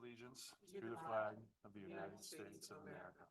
allegiance to the flag of the United States of America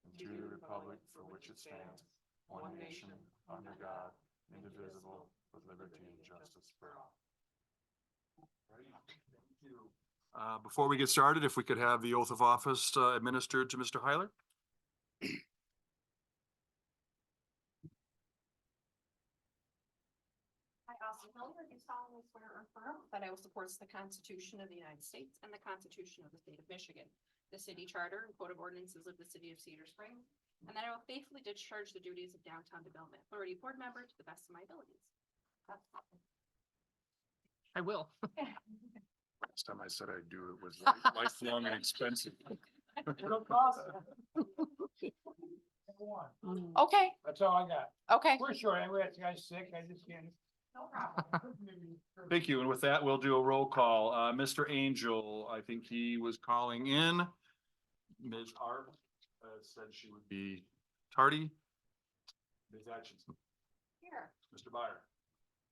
and to the republic for which it stands, one nation, under God, indivisible, with liberty and justice for all. Before we get started, if we could have the oath of office administered to Mr. Heiler. I, Austin Hillier, do solemnly swear or affirm that I will support the Constitution of the United States and the Constitution of the State of Michigan, the city charter and code of ordinances of the city of Cedar Springs, and that I will faithfully discharge the duties of Downtown Development Authority Board member to the best of my abilities. I will. Last time I said I'd do it was lifelong and expensive. It'll cost. Okay, That's all I got. okay. We're short, anyway, that guy's sick, I just can't. No problem. Thank you. And with that, we'll do a roll call. Mr. Angel, I think he was calling in. Ms. Hart said she would be tardy. Ms. Atchison, Here. Mr. Byer.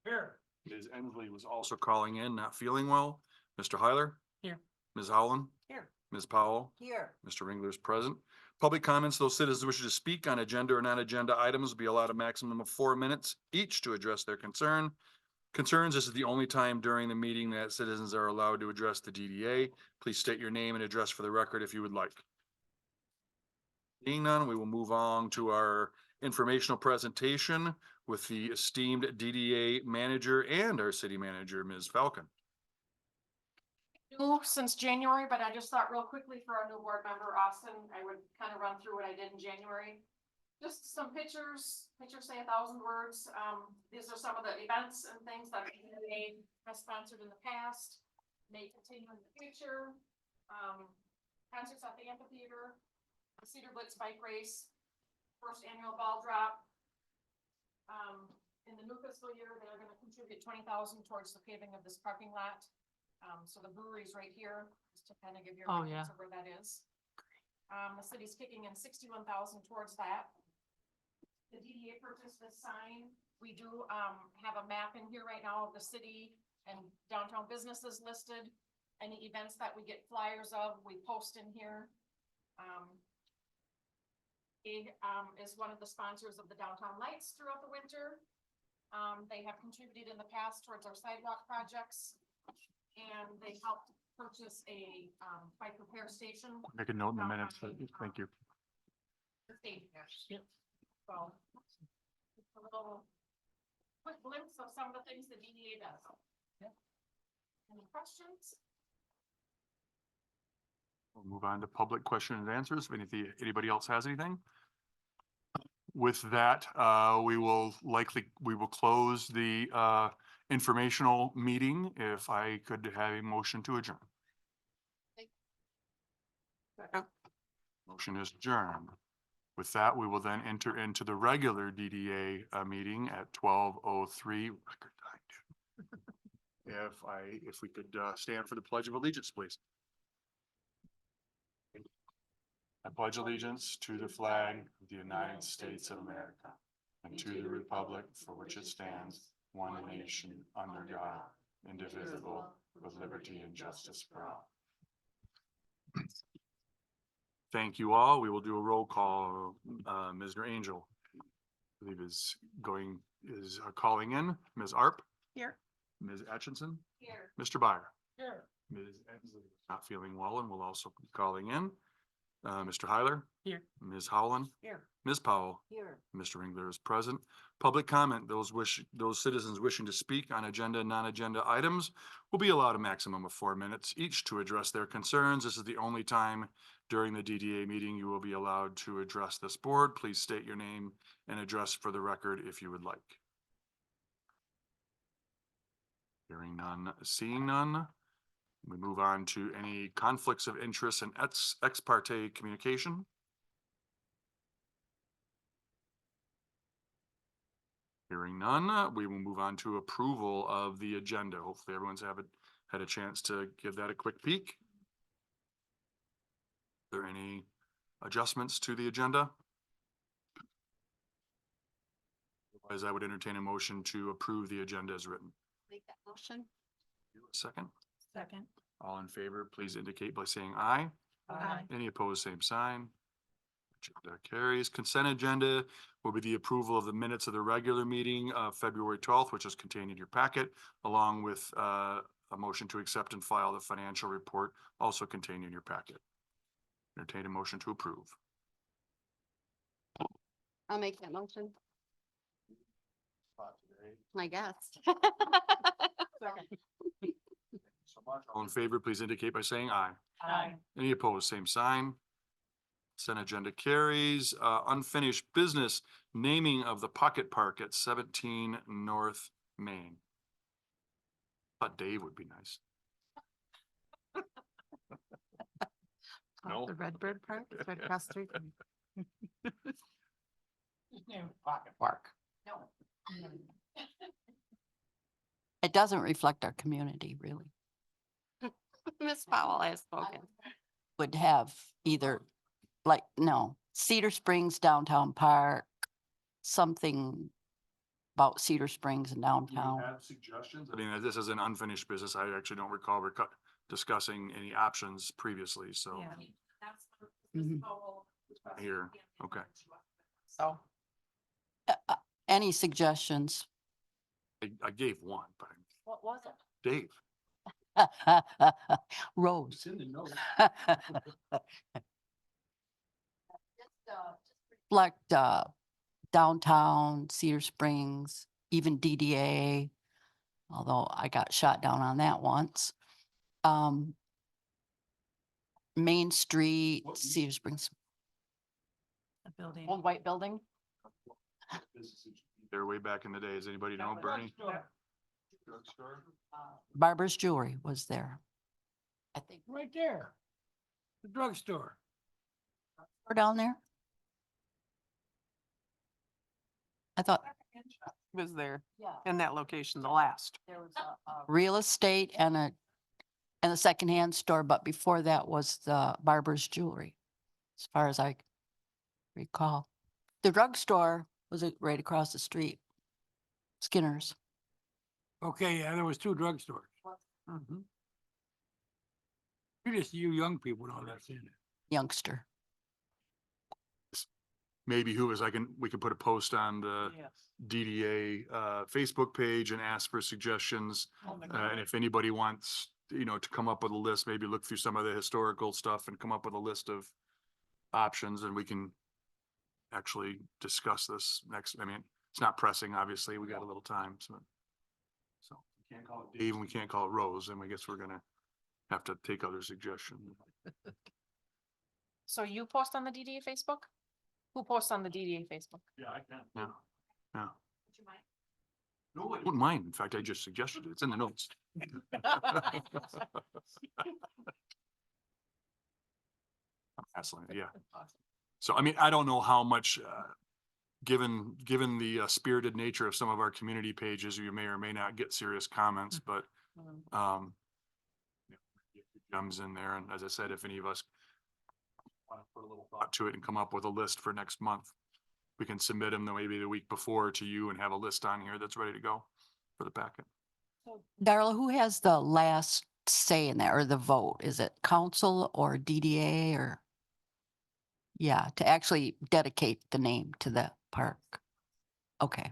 Here. Ms. Ensley was also calling in, not feeling well. Mr. Heiler. Here. Ms. Howland. Here. Ms. Powell. Here. Mr. Ringler is present. Public comments, those citizens wishing to speak on agenda or non-agenda items will be allowed a maximum of 4 minutes each to address their concerns. This is the only time during the meeting that citizens are allowed to address the DDA. Please state your name and address for the record if you would like. Seeing none, we will move on to our informational presentation with the esteemed DDA manager and our city manager, Ms. Falcon. New since January, but I just thought real quickly for our new board member, Austin, I would kind of run through what I did in January. Just some pictures say 1,000 words. These are some of the events and things that DDA has sponsored in the past, may continue in the future. Concerts at the amphitheater, the Cedar Blitz bike race, first annual ball drop. In the new fiscal year, they're going to contribute 20,000 towards the paving of this parking lot. So the brewery's right here, just to kind of give you a sense of where that is. The city's kicking in 61,000 towards that. The DDA purchased this sign. We do have a map in here right now of the city and downtown businesses listed. Any events that we get flyers of, we post in here. Is one of the sponsors of the downtown lights throughout the winter. They have contributed in the past towards our sidewalk projects. And they helped purchase a bike repair station. Make a note in a minute. Thank you. Yep. So, just a little quick glimpse of some of the things the DDA does. Yep. Any questions? We'll move on to public questions and answers. If anybody else has anything. With that, we will close the informational meeting. If I could have a motion to adjourn. Motion is adjourned. With that, we will then enter into the regular DDA meeting at 12:03. Record time. If we could stand for the Pledge of Allegiance, please. I pledge allegiance to the flag of the United States of America and to the republic for which it stands, one nation, under God, indivisible, with liberty and justice for all. Thank you all. We will do a roll call. Mr. Angel, I believe is calling in. Ms. Arp. Here. Ms. Atchison. Here. Mr. Byer. Here. Ms. Ensley is not feeling well and will also be calling in. Mr. Heiler. Here. Ms. Howland. Here. Ms. Powell. Here. Mr. Ringler is present. Public comment, those citizens wishing to speak on agenda and non-agenda items will be allowed a maximum of 4 minutes each to address their concerns. This is the only time during the DDA meeting you will be allowed to address this board. Please state your name and address for the record if you would like. Hearing none, seeing none. We move on to any conflicts of interest and ex parte communication. Hearing none, we will move on to approval of the agenda. Hopefully everyone's had a chance to give that a quick peek. Are there any adjustments to the agenda? Otherwise, I would entertain a motion to approve the agenda as written. Make that motion. Second. Second. All in favor, please indicate by saying aye. Aye. Any opposed, same sign. Agenda carries. Consent agenda will be the approval of the minutes of the regular meeting of February 12th, which is contained in your packet, along with a motion to accept and file the financial report, also contained in your packet. Entertain a motion to approve. I'll make that motion, I guess. All in favor, please indicate by saying aye. Aye. Any opposed, same sign. Consent agenda carries. Unfinished business, naming of the Pocket Park at 17 North Main. Thought Dave would be nice. No. The Redbird Park, it's right across the street. from me. His name is Pocket. Park. No. It doesn't reflect our community, really. Miss Powell has spoken. Would have either, like, no, Cedar Springs Downtown Park, something about Cedar Springs and Do you downtown. have suggestions? I mean, this is an unfinished business. I actually don't recall discussing any options previously, so. Yeah. That's Mhm. Here, okay. So, Any suggestions? I gave one, but what was it? Dave. Rose. in the notes. Reflect downtown, Cedar Springs, even DDA, although I got shot down on that once. Main Street, What used Cedar Springs, The building. old white building. They're way back in the day. Does anybody know Bernie? Drugstore? Barber's Jewelry was there. I think Right there. The drugstore. we're down there. I thought Was there yeah, in that location, the last. there was a real estate and a secondhand store, but before that was the Barber's Jewelry, as far as I recall. The drugstore was right across the street. Skinner's. Okay, yeah, there was two drugstores. Mhm. You young people don't understand it. Youngster. Maybe we could put a post on the Yes. DDA Facebook page and ask for suggestions. And if anybody wants, to come up with a list, maybe look through some of the historical stuff and come up with a list of options, and we can actually discuss this next. I mean, it's not pressing, obviously. We got a little time, so we can't call it Dave and we can't call it Rose, and I guess we're gonna have to take other suggestions. So you post on the DDA Facebook? Who posts on the DDA Facebook? Yeah, I can. Yeah. Yeah. Would you mind? No, I wouldn't mind. In fact, I just suggested it. It's in the notes. Absolutely, yeah. So, I mean, I don't know how much, given the spirited nature of some of our community pages, you may or may not get serious comments, but, um, gems in there. And as I said, if any of us want to put a little thought to it and come up with a list for next month, we can submit them maybe the week before to you and have a list on here that's ready to go for the packet. Darla, who has the last say in that or the vote? Is it council or DDA or? Yeah, to actually dedicate the name to the park. Okay,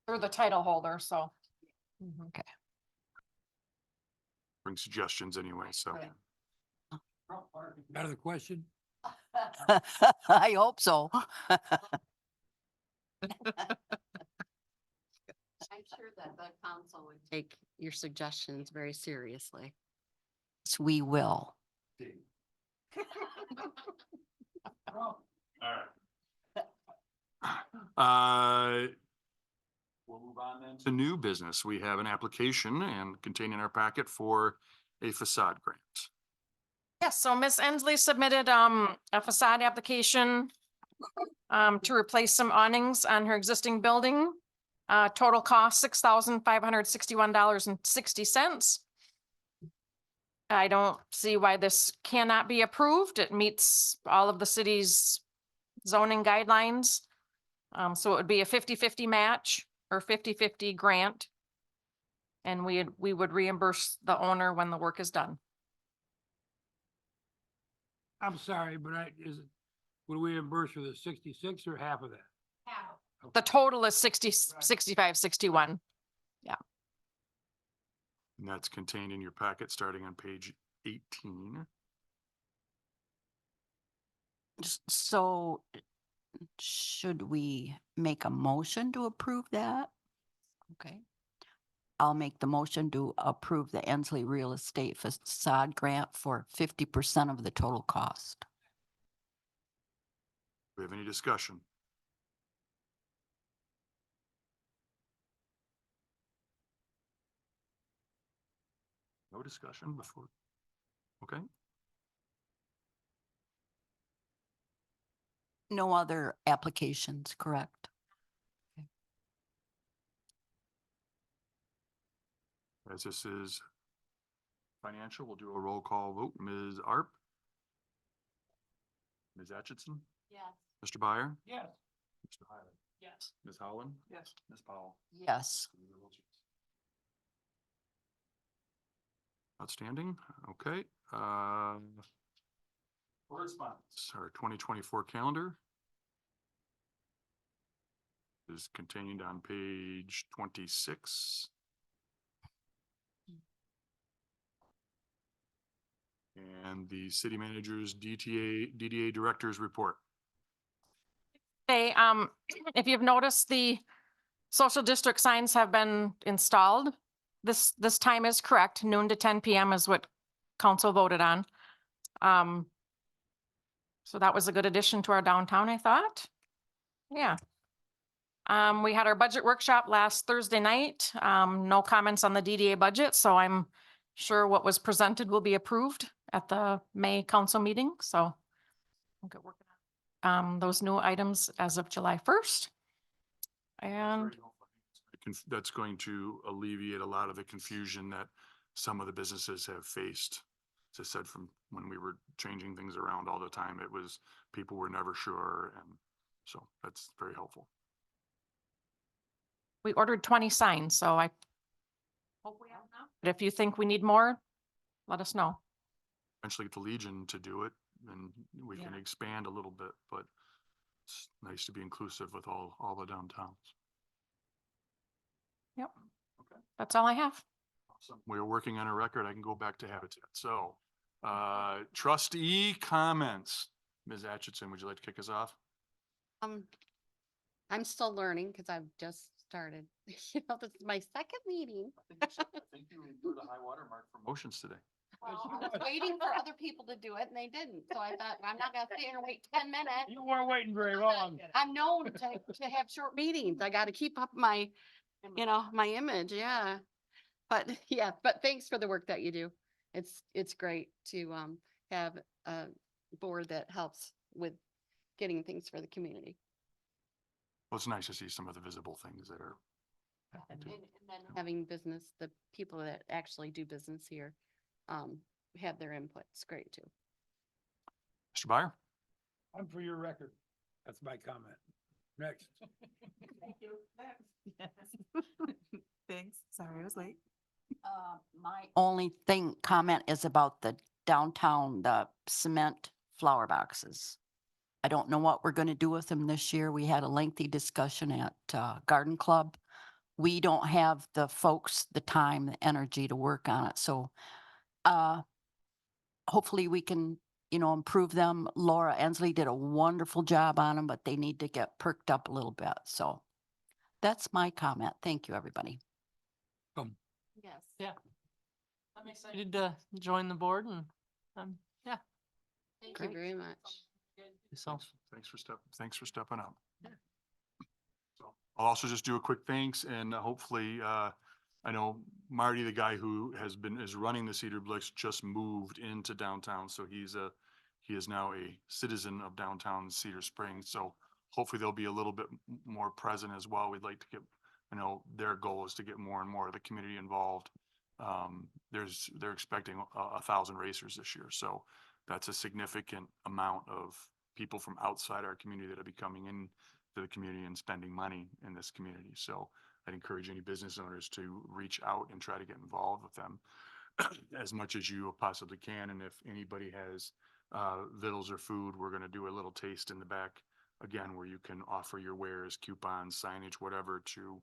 You're the title holder, so. okay. Bring suggestions anyway, so. Another question? I hope so. I'm sure that the council would take your suggestions very seriously. Yes, we will. We'll move on then to new business. We have an application and containing our packet for a facade grant. Yes, so Miss Ensley submitted a facade application to replace some awnings on her existing building. Total cost $6,561.60. I don't see why this cannot be approved. It meets all of the city's zoning guidelines. So it would be a 50-50 match or 50-50 grant. And we would reimburse the owner when the work is done. I'm sorry, but would we reimburse for the 66 or half of that? The total is 65, 61. And that's contained in your packet starting on page 18. So should we make a motion to approve that? Okay. I'll make the motion to approve the Ensley Real Estate Facade Grant for 50% of the total cost. Do we have any discussion? No discussion before? Okay, No other applications, correct? as this is financial, we'll do a roll call vote. Ms. Arp? Ms. Atchison? Yes. Mr. Byer? Yes. Mr. Hyland? Yes. Ms. Howland? Yes. Ms. Powell? Yes. Outstanding, okay. Correspondence, our 2024 calendar is contained on page 26. And the city manager's DDA director's report. Hey, if you've noticed, the social district signs have been installed. This time is correct. Noon to 10 PM is what council voted on. So that was a good addition to our downtown, I thought. Yeah. We had our budget workshop last Thursday night. No comments on the DDA budget, so I'm sure what was presented will be approved at the May council meeting, so we'll get working on those new items as of July 1st. And That's going to alleviate a lot of the confusion that some of the businesses have faced. As I said, from when we were changing things around all the time, it was, people were never sure, and so that's very helpful. we ordered 20 signs, so I hope we have enough. But if you think we need more, let us know. Eventually get the Legion to do it, and we can Yeah. expand a little bit, but it's nice to be inclusive with all the downtowns. Yep. Okay. That's all I have. Awesome. We are working on a record. I can go back to Habitat. So, trustee comments. Ms. Atchison, would you like to kick us off? I'm still learning because I've just started. You know, this is my second meeting. I think you included a high water mark for motions today. Well, I was waiting for other people to do it and they didn't. So I thought, I'm not gonna sit here and wait 10 minutes. You weren't waiting very long. I'm known to have short meetings. I gotta keep up my, my image, yeah. But yeah, but thanks for the work that you do. It's great to have a board that helps with getting things for the community. Well, it's nice to see some of the visible things that are. And then having business, the people that actually do business here, have their input. It's great too. Mr. Byer? I'm for your record. That's my comment. Next. Thank you. Thanks. Sorry, I was late. My only comment is about the downtown, the cement flower boxes. I don't know what we're going to do with them this year. We had a lengthy discussion at Garden Club. We don't have the folks, the time, the energy to work on it. So hopefully we can, improve them. Laura Ensley did a wonderful job on them, but they need to get perked up a little bit. So that's my comment. Thank you, everybody. Yes. Yeah. I'm excited to join the board and, yeah. Thank you very much. So, Thanks for stepping up. So I'll also just do a quick thanks, and hopefully, I know Marty, the guy who is running the Cedar Blitz, just moved into downtown. So he is now a citizen of downtown Cedar Springs. So hopefully they'll be a little bit more present as well. We'd like to get, their goal is to get more and more of the community involved. They're expecting 1,000 racers this year. So that's a significant amount of people from outside our community that will be coming in to the community and spending money in this community. So I'd encourage any business owners to reach out and try to get involved with them as much as you possibly can. And if anybody has vittles or food, we're gonna do a little taste in the back again, where you can offer your wares, coupons, signage, whatever to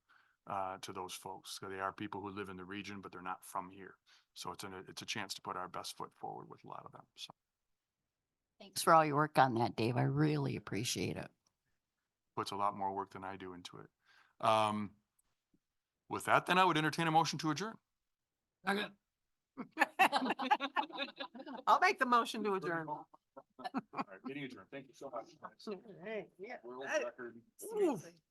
those folks. So they are people who live in the region, but they're not from here. So it's a chance to put our best foot forward with a lot of them. So Thanks for all your work on that, Dave. I really appreciate it. puts a lot more work than I do into it. With that, then I would entertain a motion to adjourn. Second. I'll make the motion to adjourn. All right, meeting adjourned. Thank you so much. Hey, yeah. World that- record. Ooh.